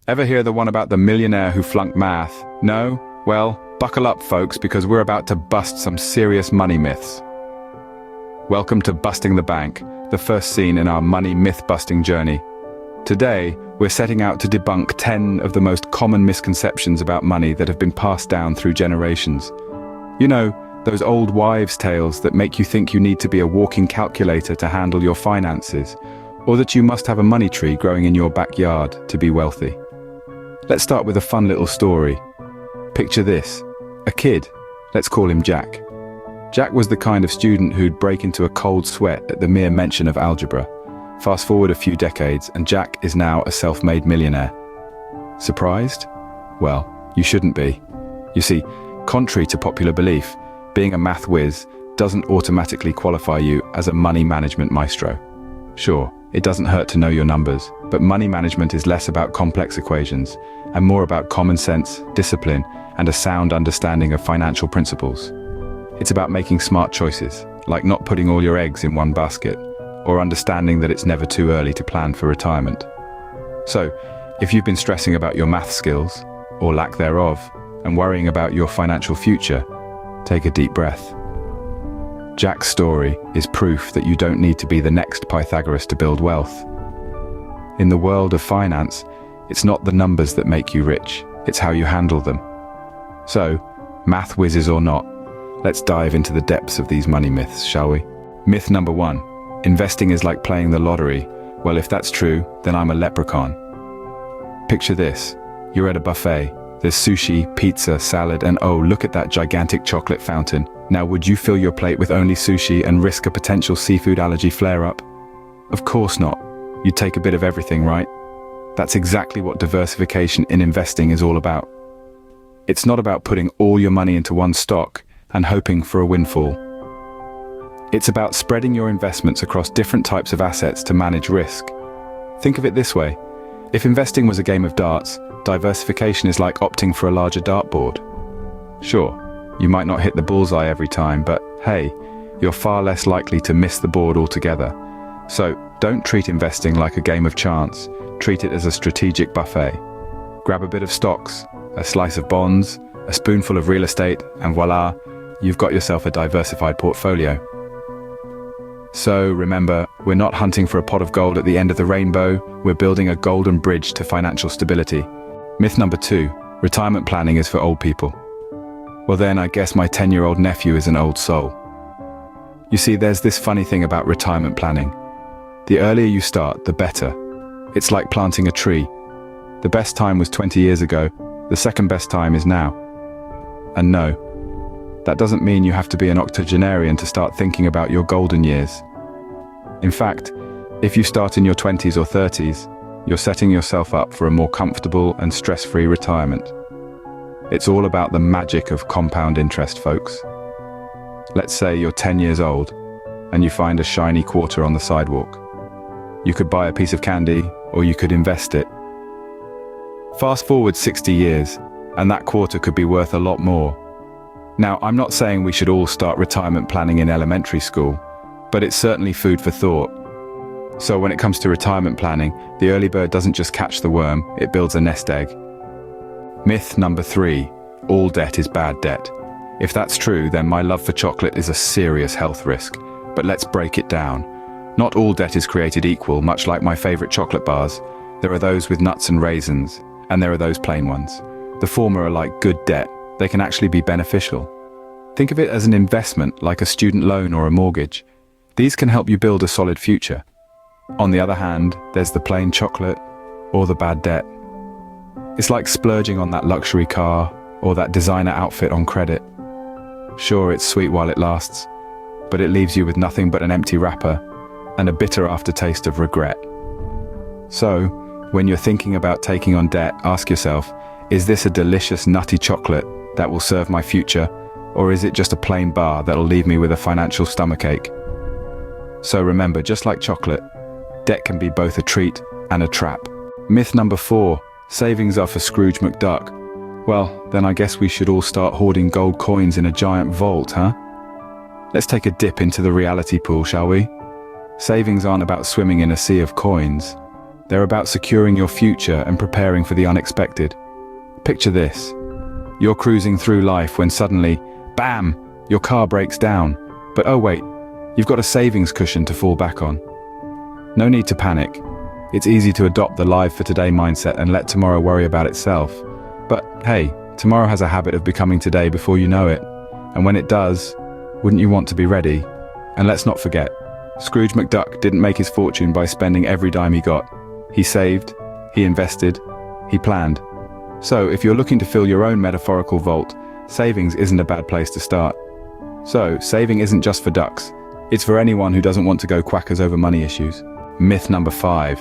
Ever hear the one about the millionaire who flunked math? No? Well, buckle up, folks, because we're about to bust some serious money myths. Welcome to Busting the Bank, the first scene in our money myth-busting journey. Today, we're setting out to debunk 10 of the most common misconceptions about money that have been passed down through generations. You know, those old wives' tales that make you think you need to be a walking calculator to handle your finances, or that you must have a money tree growing in your backyard to be wealthy. Let's start with a fun little story. Picture this: a kid, let's call him Jack. Jack was the kind of student who'd break into a cold sweat at the mere mention of algebra. Fast forward a few decades, and Jack is now a self-made millionaire. Surprised? Well, you shouldn't be. You see, contrary to popular belief, being a math whiz doesn't automatically qualify you as a money management maestro. Sure, it doesn't hurt to know your numbers, but money management is less about complex equations and more about common sense, discipline, and a sound understanding of financial principles. It's about making smart choices, like not putting all your eggs in one basket, or understanding that it's never too early to plan for retirement. So, if you've been stressing about your math skills, or lack thereof, and worrying about your financial future, take a deep breath. Jack's story is proof that you don't need to be the next Pythagoras to build wealth. In the world of finance, it's not the numbers that make you rich, it's how you handle them. So, math whizzes or not, let's dive into the depths of these money myths, shall we? Myth number 1, investing is like playing the lottery. Well, if that's true, then I'm a leprechaun. Picture this: you're at a buffet. There's sushi, pizza, salad, and oh, look at that gigantic chocolate fountain. Now, would you fill your plate with only sushi and risk a potential seafood allergy flare-up? Of course not. You'd take a bit of everything, right? That's exactly what diversification in investing is all about. It's not about putting all your money into one stock and hoping for a windfall. It's about spreading your investments across different types of assets to manage risk. Think of it this way: if investing was a game of darts, diversification is like opting for a larger dartboard. Sure, you might not hit the bullseye every time, but hey, you're far less likely to miss the board altogether. So, don't treat investing like a game of chance. Treat it as a strategic buffet. Grab a bit of stocks, a slice of bonds, a spoonful of real estate, and voila, you've got yourself a diversified portfolio. So remember, we're not hunting for a pot of gold at the end of the rainbow, we're building a golden bridge to financial stability. Myth number 2, retirement planning is for old people. Well then, I guess my 10-year-old nephew is an old soul. You see, there's this funny thing about retirement planning. The earlier you start, the better. It's like planting a tree. The best time was 20 years ago, the second best time is now. And no, that doesn't mean you have to be an octogenarian to start thinking about your golden years. In fact, if you start in your 20s or 30s, you're setting yourself up for a more comfortable and stress-free retirement. It's all about the magic of compound interest, folks. Let's say you're 10 years old and you find a shiny quarter on the sidewalk. You could buy a piece of candy, or you could invest it. Fast forward 60 years, and that quarter could be worth a lot more. Now, I'm not saying we should all start retirement planning in elementary school, but it's certainly food for thought. So when it comes to retirement planning, the early bird doesn't just catch the worm, it builds a nest egg. Myth number 3, all debt is bad debt. If that's true, then my love for chocolate is a serious health risk. But let's break it down. Not all debt is created equal, much like my favorite chocolate bars. There are those with nuts and raisins, and there are those plain ones. The former are like good debt. They can actually be beneficial. Think of it as an investment, like a student loan or a mortgage. These can help you build a solid future. On the other hand, there's the plain chocolate or the bad debt. It's like splurging on that luxury car or that designer outfit on credit. Sure, it's sweet while it lasts, but it leaves you with nothing but an empty wrapper and a bitter aftertaste of regret. So, when you're thinking about taking on debt, ask yourself, is this a delicious nutty chocolate that will serve my future, or is it just a plain bar that'll leave me with a financial stomachache? So remember, just like chocolate, debt can be both a treat and a trap. Myth number 4, savings are for Scrooge McDuck. Well, then I guess we should all start hoarding gold coins in a giant vault, huh? Let's take a dip into the reality pool, shall we? Savings aren't about swimming in a sea of coins. They're about securing your future and preparing for the unexpected. Picture this. You're cruising through life when suddenly, bam, your car breaks down. But oh wait, you've got a savings cushion to fall back on. No need to panic. It's easy to adopt the live for today mindset and let tomorrow worry about itself. But hey, tomorrow has a habit of becoming today before you know it. And when it does, wouldn't you want to be ready? And let's not forget, Scrooge McDuck didn't make his fortune by spending every dime he got. He saved, he invested, he planned. So if you're looking to fill your own metaphorical vault, savings isn't a bad place to start. So saving isn't just for ducks. It's for anyone who doesn't want to go quackers over money issues. Myth number 5,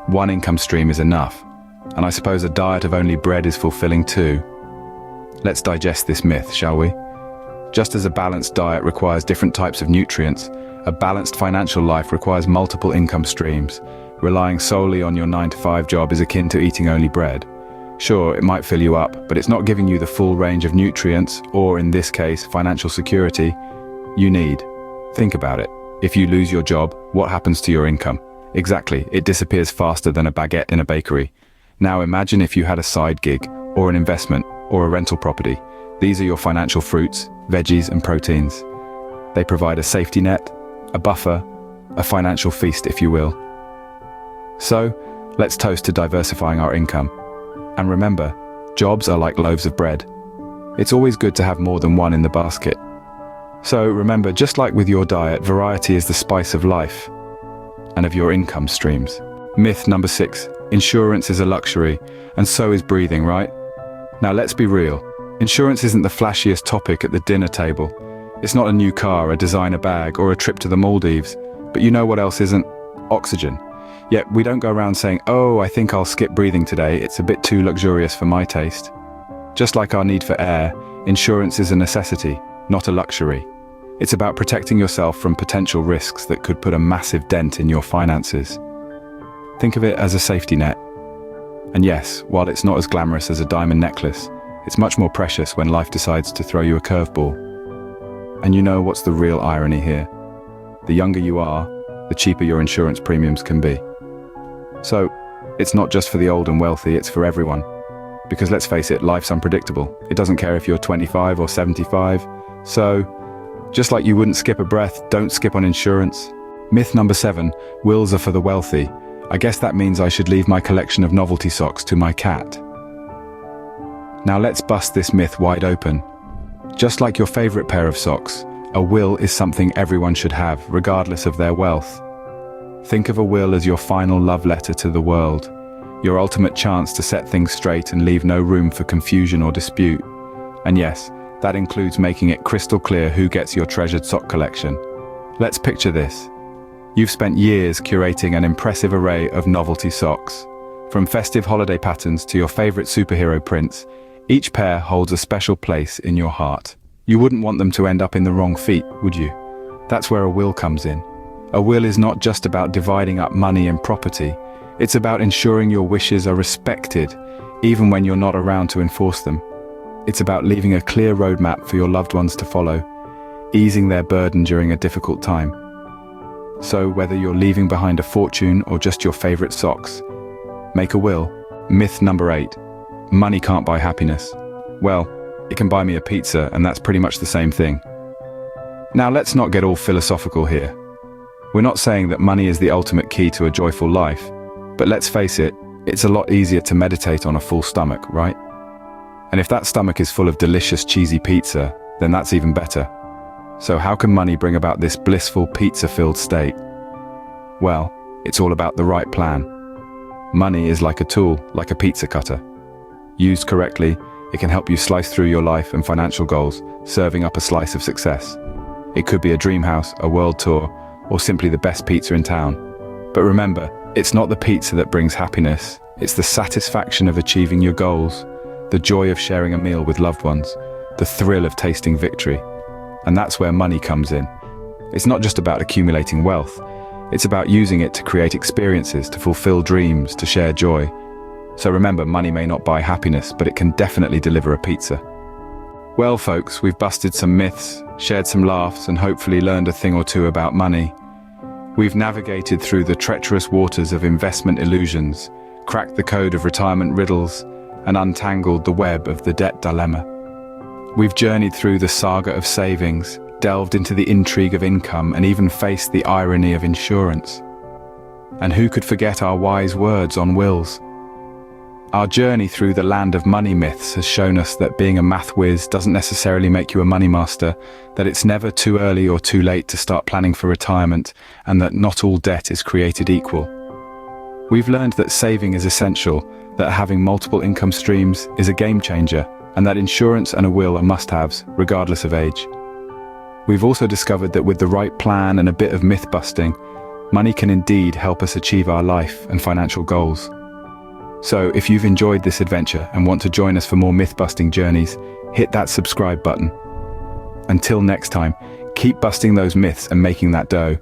one income stream is enough. And I suppose a diet of only bread is fulfilling too. Let's digest this myth, shall we? Just as a balanced diet requires different types of nutrients, a balanced financial life requires multiple income streams. Relying solely on your 9-to-5 job is akin to eating only bread. Sure, it might fill you up, but it's not giving you the full range of nutrients, or in this case, financial security, you need. Think about it. If you lose your job, what happens to your income? Exactly, it disappears faster than a baguette in a bakery. Now imagine if you had a side gig, or an investment, or a rental property. These are your financial fruits, veggies, and proteins. They provide a safety net, a buffer, a financial feast, if you will. So, let's toast to diversifying our income. And remember, jobs are like loaves of bread. It's always good to have more than one in the basket. So remember, just like with your diet, variety is the spice of life and of your income streams. Myth number 6, insurance is a luxury, and so is breathing, right? Now let's be real. Insurance isn't the flashiest topic at the dinner table. It's not a new car, a designer bag, or a trip to the Maldives. But you know what else isn't? Oxygen. Yet we don't go around saying, oh, I think I'll skip breathing today, it's a bit too luxurious for my taste. Just like our need for air, insurance is a necessity, not a luxury. It's about protecting yourself from potential risks that could put a massive dent in your finances. Think of it as a safety net. And yes, while it's not as glamorous as a diamond necklace, it's much more precious when life decides to throw you a curveball. And you know what's the real irony here? The younger you are, the cheaper your insurance premiums can be. So, it's not just for the old and wealthy, it's for everyone. Because let's face it, life's unpredictable. It doesn't care if you're 25 or 75. So, just like you wouldn't skip a breath, don't skip on insurance. Myth number 7, wills are for the wealthy. I guess that means I should leave my collection of novelty socks to my cat. Now let's bust this myth wide open. Just like your favorite pair of socks, a will is something everyone should have, regardless of their wealth. Think of a will as your final love letter to the world, your ultimate chance to set things straight and leave no room for confusion or dispute. And yes, that includes making it crystal clear who gets your treasured sock collection. Let's picture this. You've spent years curating an impressive array of novelty socks. From festive holiday patterns to your favorite superhero prints, each pair holds a special place in your heart. You wouldn't want them to end up in the wrong feet, would you? That's where a will comes in. A will is not just about dividing up money and property. It's about ensuring your wishes are respected, even when you're not around to enforce them. It's about leaving a clear roadmap for your loved ones to follow, easing their burden during a difficult time. So whether you're leaving behind a fortune or just your favorite socks, make a will. Myth number 8, money can't buy happiness. Well, it can buy me a pizza, and that's pretty much the same thing. Now let's not get all philosophical here. We're not saying that money is the ultimate key to a joyful life, but let's face it, it's a lot easier to meditate on a full stomach, right? And if that stomach is full of delicious cheesy pizza, then that's even better. So how can money bring about this blissful pizza-filled state? Well, it's all about the right plan. Money is like a tool, like a pizza cutter. Used correctly, it can help you slice through your life and financial goals, serving up a slice of success. It could be a dream house, a world tour, or simply the best pizza in town. But remember, it's not the pizza that brings happiness. It's the satisfaction of achieving your goals, the joy of sharing a meal with loved ones, the thrill of tasting victory. And that's where money comes in. It's not just about accumulating wealth. It's about using it to create experiences, to fulfill dreams, to share joy. So remember, money may not buy happiness, but it can definitely deliver a pizza. Well, folks, we've busted some myths, shared some laughs, and hopefully learned a thing or two about money. We've navigated through the treacherous waters of investment illusions, cracked the code of retirement riddles, and untangled the web of the debt dilemma. We've journeyed through the saga of savings, delved into the intrigue of income, and even faced the irony of insurance. And who could forget our wise words on wills? Our journey through the land of money myths has shown us that being a math whiz doesn't necessarily make you a money master, that it's never too early or too late to start planning for retirement, and that not all debt is created equal. We've learned that saving is essential, that having multiple income streams is a game changer, and that insurance and a will are must-haves, regardless of age. We've also discovered that with the right plan and a bit of myth-busting, money can indeed help us achieve our life and financial goals. So, if you've enjoyed this adventure and want to join us for more myth-busting journeys, hit that subscribe button. Until next time, keep busting those myths and making that dough.